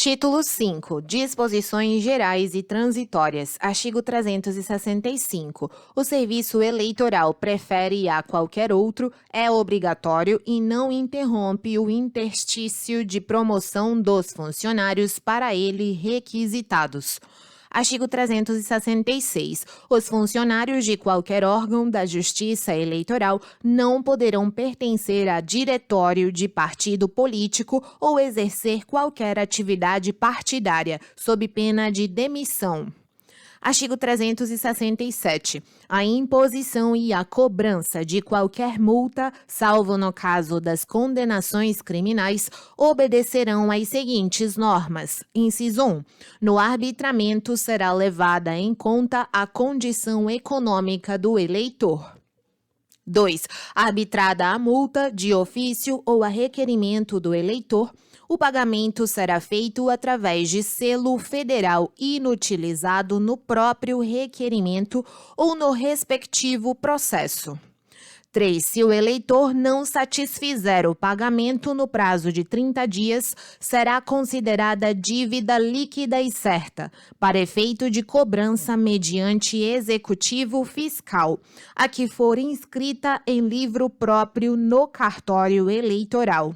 Título 5. Disposições gerais e transitórias. Artigo 365. O serviço eleitoral prefere a qualquer outro, é obrigatório e não interrompe o interstício de promoção dos funcionários para ele requisitados. Artigo 366. Os funcionários de qualquer órgão da Justiça Eleitoral não poderão pertencer a diretório de partido político ou exercer qualquer atividade partidária, sob pena de demissão. Artigo 367. A imposição e a cobrança de qualquer multa, salvo no caso das condenações criminais, obedecerão às seguintes normas. Inciso 1. No arbitramento será levada em conta a condição econômica do eleitor. 2. Arbitrada a multa, de ofício ou a requerimento do eleitor, o pagamento será feito através de selo federal inutilizado no próprio requerimento ou no respectivo processo. 3. Se o eleitor não satisfizer o pagamento no prazo de 30 dias, será considerada dívida líquida e certa, para efeito de cobrança mediante executivo fiscal, a que for inscrita em livro próprio no cartório eleitoral.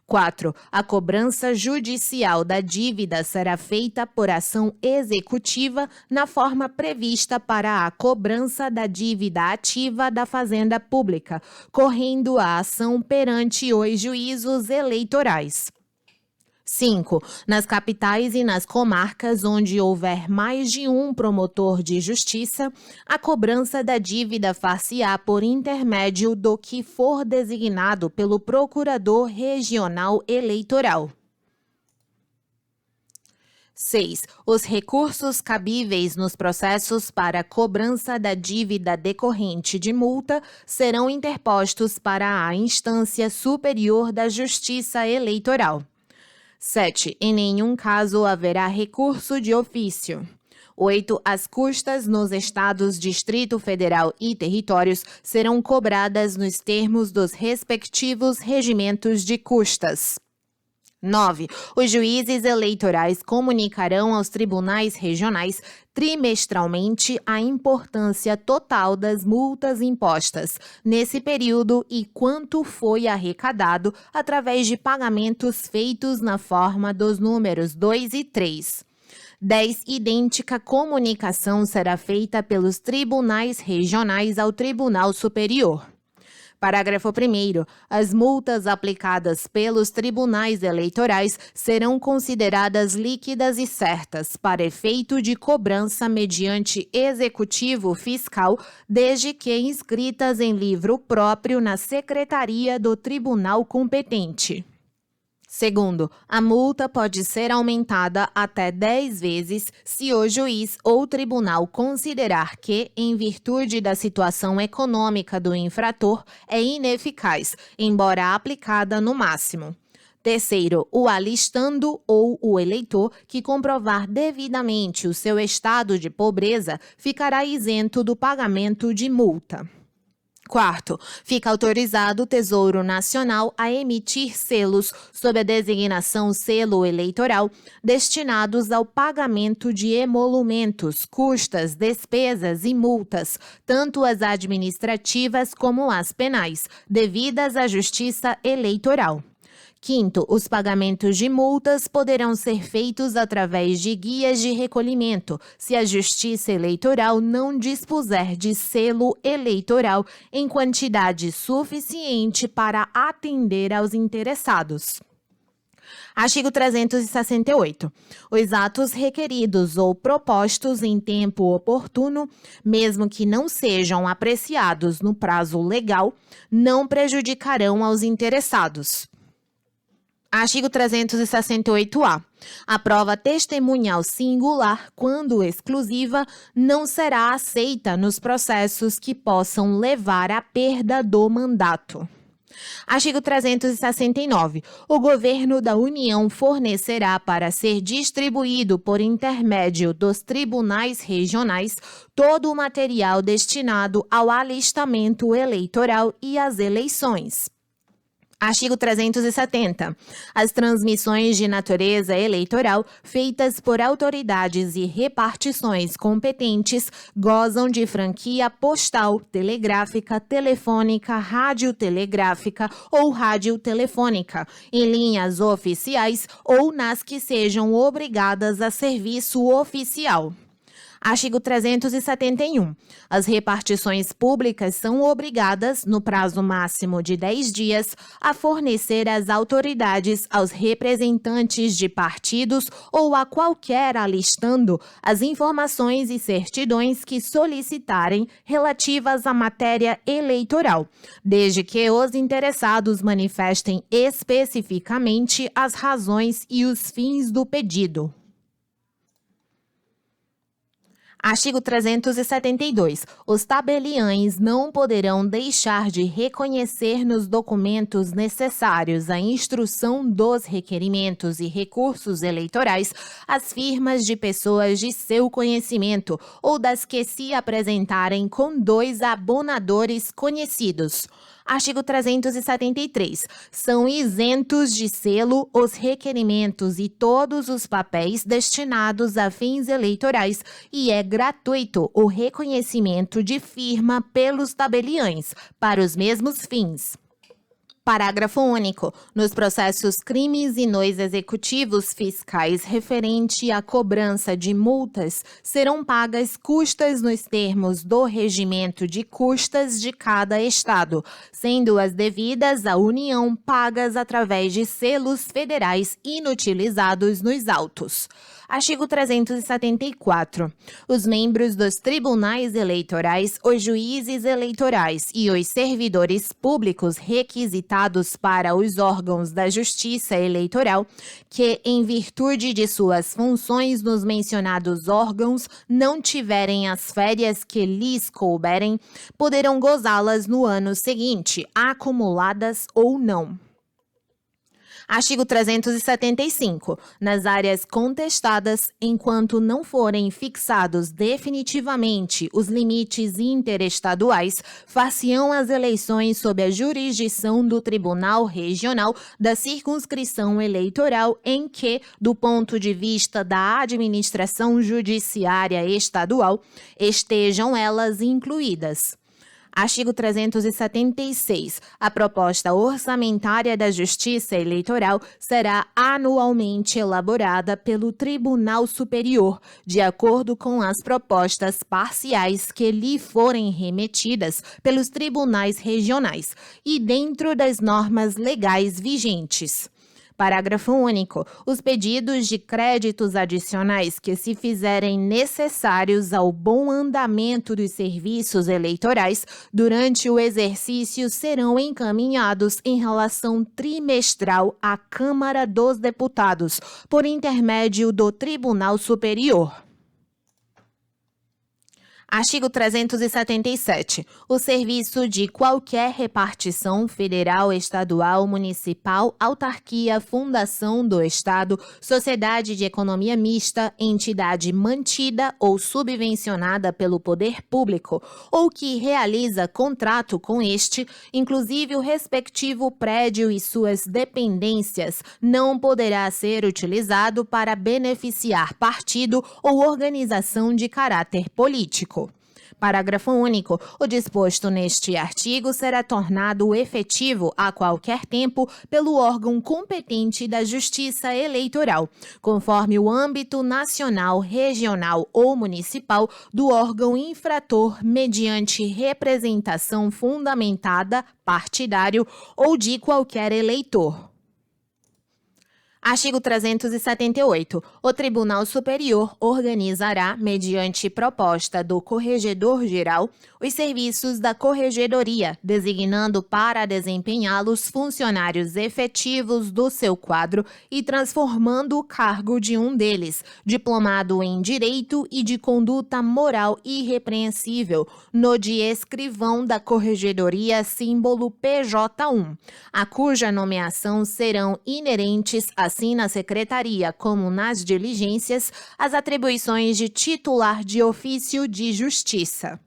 4. A cobrança judicial da dívida será feita por ação executiva na forma prevista para a cobrança da dívida ativa da Fazenda Pública, correndo a ação perante os juízos eleitorais. 5. Nas capitais e nas comarcas onde houver mais de um promotor de justiça, a cobrança da dívida far-se-á por intermédio do que for designado pelo Procurador Regional Eleitoral. 6. Os recursos cabíveis nos processos para cobrança da dívida decorrente de multa serão interpostos para a instância superior da Justiça Eleitoral. 7. Em nenhum caso haverá recurso de ofício. 8. As custas nos estados, Distrito Federal e territórios serão cobradas nos termos dos respectivos regimentos de custas. 9. Os juízes eleitorais comunicarão aos tribunais regionais trimestralmente a importância total das multas impostas nesse período e quanto foi arrecadado através de pagamentos feitos na forma dos números 2 e 3. 10. Idêntica comunicação será feita pelos tribunais regionais ao Tribunal Superior. Parágrafo 1º. As multas aplicadas pelos tribunais eleitorais serão consideradas líquidas e certas para efeito de cobrança mediante executivo fiscal, desde que inscritas em livro próprio na secretaria do tribunal competente. Segundo, a multa pode ser aumentada até 10 vezes se o juiz ou tribunal considerar que, em virtude da situação econômica do infrator, é ineficaz, embora aplicada no máximo. Terceiro, o alistando ou o eleitor que comprovar devidamente o seu estado de pobreza ficará isento do pagamento de multa. Quarto, fica autorizado o Tesouro Nacional a emitir selos sob a designação selo eleitoral destinados ao pagamento de emolumentos, custas, despesas e multas, tanto as administrativas como as penais, devidas à Justiça Eleitoral. Quinto, os pagamentos de multas poderão ser feitos através de guias de recolhimento, se a Justiça Eleitoral não dispuser de selo eleitoral em quantidade suficiente para atender aos interessados. Artigo 368. Os atos requeridos ou propostos em tempo oportuno, mesmo que não sejam apreciados no prazo legal, não prejudicarão aos interessados. Artigo 368-A. A prova testemunhal singular, quando exclusiva, não será aceita nos processos que possam levar à perda do mandato. Artigo 369. O Governo da União fornecerá para ser distribuído por intermédio dos tribunais regionais todo o material destinado ao alistamento eleitoral e às eleições. Artigo 370. As transmissões de natureza eleitoral feitas por autoridades e repartições competentes gozam de franquia postal, telegráfica, telefônica, radiotelegráfica ou radiotelefônica, em linhas oficiais ou nas que sejam obrigadas a serviço oficial. Artigo 371. As repartições públicas são obrigadas, no prazo máximo de 10 dias, a fornecer às autoridades, aos representantes de partidos ou a qualquer alistando as informações e certidões que solicitarem relativas à matéria eleitoral, desde que os interessados manifestem especificamente as razões e os fins do pedido. Artigo 372. Os tabeliães não poderão deixar de reconhecer nos documentos necessários à instrução dos requerimentos e recursos eleitorais as firmas de pessoas de seu conhecimento ou das que se apresentarem com 2 abonadores conhecidos. Artigo 373. São isentos de selo os requerimentos e todos os papéis destinados a fins eleitorais e é gratuito o reconhecimento de firma pelos tabeliães para os mesmos fins. Parágrafo único. Nos processos crimes e nos executivos fiscais referente à cobrança de multas, serão pagas custas nos termos do regimento de custas de cada estado, sendo as devidas à União pagas através de selos federais inutilizados nos autos. Artigo 374. Os membros dos tribunais eleitorais, os juízes eleitorais e os servidores públicos requisitados para os órgãos da Justiça Eleitoral, que, em virtude de suas funções nos mencionados órgãos, não tiverem as férias que lhes couberem, poderão gozá-las no ano seguinte, acumuladas ou não. Artigo 375. Nas áreas contestadas, enquanto não forem fixados definitivamente os limites interestaduais, far-se-ão as eleições sob a jurisdição do Tribunal Regional da circunscrição eleitoral em que, do ponto de vista da administração judiciária estadual, estejam elas incluídas. Artigo 376. A proposta orçamentária da Justiça Eleitoral será anualmente elaborada pelo Tribunal Superior, de acordo com as propostas parciais que lhe forem remetidas pelos tribunais regionais e dentro das normas legais vigentes. Parágrafo único. Os pedidos de créditos adicionais que se fizerem necessários ao bom andamento dos serviços eleitorais durante o exercício serão encaminhados em relação trimestral à Câmara dos Deputados, por intermédio do Tribunal Superior. Artigo 377. O serviço de qualquer repartição federal, estadual, municipal, autarquia, fundação do Estado, sociedade de economia mista, entidade mantida ou subvencionada pelo poder público ou que realiza contrato com este, inclusive o respectivo prédio e suas dependências, não poderá ser utilizado para beneficiar partido ou organização de caráter político. Parágrafo único. O disposto neste artigo será tornado efetivo a qualquer tempo pelo órgão competente da Justiça Eleitoral, conforme o âmbito nacional, regional ou municipal do órgão infrator mediante representação fundamentada, partidário ou de qualquer eleitor. Artigo 378. O Tribunal Superior organizará, mediante proposta do Corregedor-Geral, os serviços da Corregedoria, designando para desempenhá-los funcionários efetivos do seu quadro e transformando o cargo de um deles, diplomado em Direito e de conduta moral irrepreensível, no de escrivão da Corregedoria símbolo PJ1, a cuja nomeação serão inerentes assim na Secretaria como nas diligências, as atribuições de titular de ofício de justiça.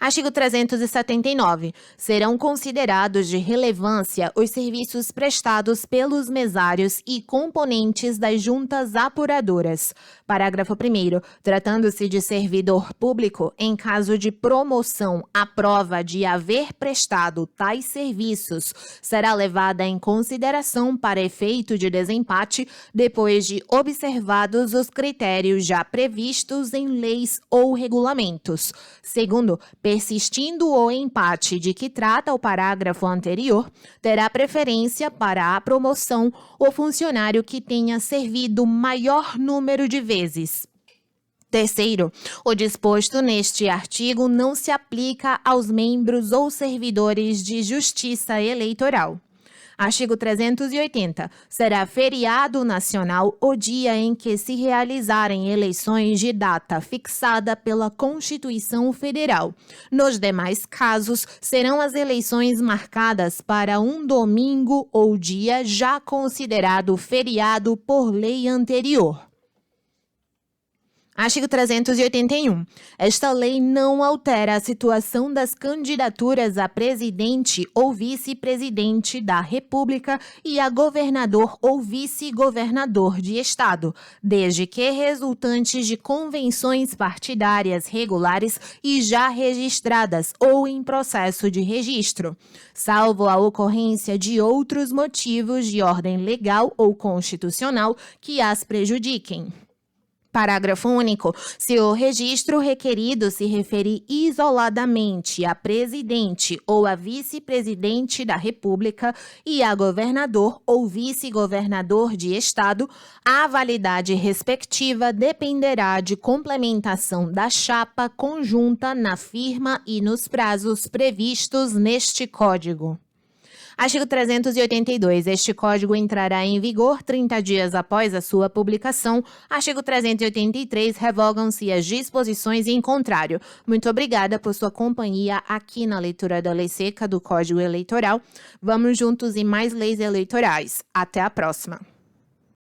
Artigo 379. Serão considerados de relevância os serviços prestados pelos mesários e componentes das juntas apuradoras. Parágrafo 1º. Tratando-se de servidor público, em caso de promoção à prova de haver prestado tais serviços, será levada em consideração para efeito de desempate, depois de observados os critérios já previstos em leis ou regulamentos. Segundo, persistindo o empate de que trata o parágrafo anterior, terá preferência para a promoção o funcionário que tenha servido maior número de vezes. Terceiro, o disposto neste artigo não se aplica aos membros ou servidores de justiça eleitoral. Artigo 380. Será feriado nacional o dia em que se realizarem eleições de data fixada pela Constituição Federal. Nos demais casos, serão as eleições marcadas para um domingo ou dia já considerado feriado por lei anterior. Artigo 381. Esta lei não altera a situação das candidaturas a presidente ou vice-presidente da República e a governador ou vice-governador de Estado, desde que resultantes de convenções partidárias regulares e já registradas ou em processo de registro, salvo a ocorrência de outros motivos de ordem legal ou constitucional que as prejudiquem. Parágrafo único. Se o registro requerido se referir isoladamente a presidente ou a vice-presidente da República e a governador ou vice-governador de Estado, a validade respectiva dependerá de complementação da chapa conjunta na firma e nos prazos previstos neste Código. Artigo 382. Este Código entrará em vigor 30 dias após a sua publicação. Artigo 383. Revogam-se as disposições em contrário. Muito obrigada por sua companhia aqui na leitura da Lei Seca do Código Eleitoral. Vamos juntos em mais leis eleitorais. Até a próxima.